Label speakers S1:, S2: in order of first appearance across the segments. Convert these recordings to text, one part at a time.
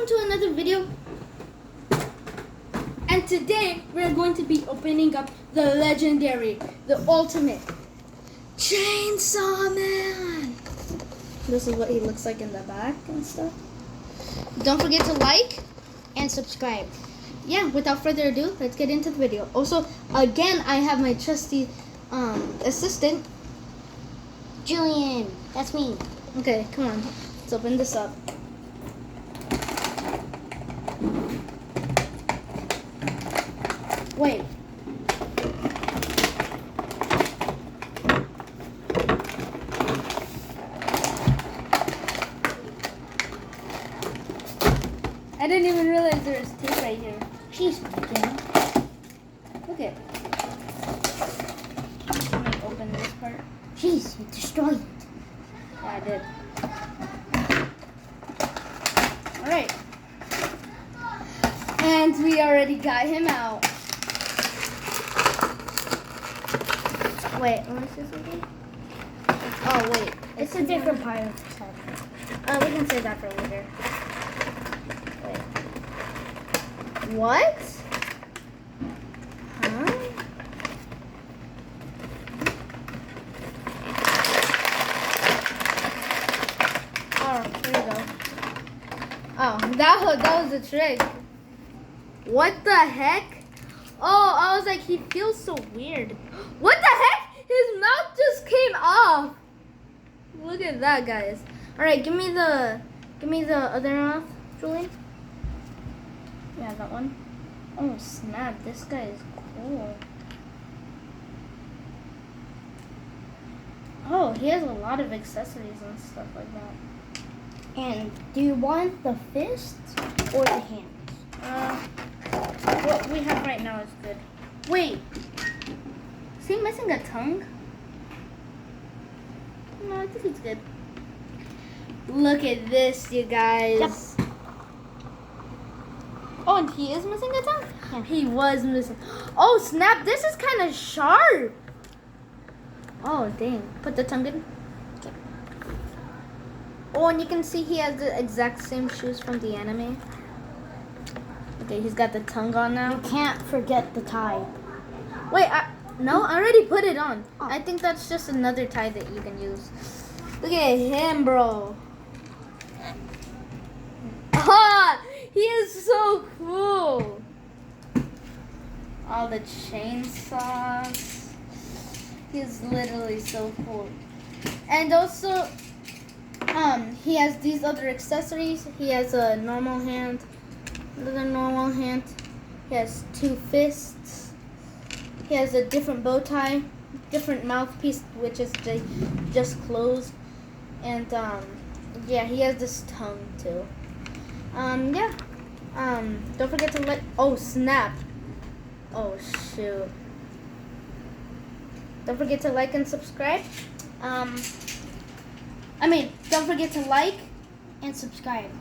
S1: welcome to another video. And today we're going to be opening up the legendary, the ultimate Chainsaw Man. This is what he looks like in the back and stuff. Don't forget to like
S2: and subscribe.
S1: Yeah, without further ado, let's get into the video. Also, again, I have my trusty assistant,
S2: Julian, that's me.
S1: Okay, come on. Let's open this up. Wait. I didn't even realize there was tape right here.
S2: She's speaking.
S1: Look at. Let me open this part.
S2: Jeez, you destroyed it.
S1: Yeah, I did. Alright. And we already got him out. Wait, what is this again? Oh, wait.
S2: It's a different part of the set.
S1: We can save that for later. Wait. What? Huh? Oh, here we go. Oh, that was the trick. What the heck? Oh, I was like, he feels so weird. What the heck? His mouth just came off. Look at that, guys. All right, give me the other mouth, Julie. Yeah, that one. Oh snap! This guy is cool. Oh, he has a lot of accessories and stuff like that.
S2: And do you want the fists or the hands?
S1: What we have right now is good. Wait, is he missing a tongue? No, I think he's good. Look at this, you guys.
S2: Yep.
S1: Oh, and he is missing a tongue?
S2: Yeah.
S1: He was missing. Oh, snap. This is kind of sharp. Oh, dang. Put the tongue in. Okay. Oh, and you can see he has the exact same shoes from the anime. Okay, he's got the tongue on now.
S2: You can't forget the tie.
S1: Wait, no, I already put it on.
S2: Oh.
S1: I think that's just another tie that you can use. Look at him, bro. Ah, he is so cool. All the chainsaws. He's literally so cool. And also, he has these other accessories. He has a normal hand, another normal hand. He has two fists. He has a different bow tie, different mouthpiece, which is just closed. And, yeah, he has this tongue, too. Yeah. Don't forget to like. Oh, snap. Oh, shoot. Don't forget to like and subscribe. Don't forget to like
S2: And subscribe.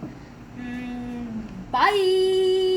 S1: Bye.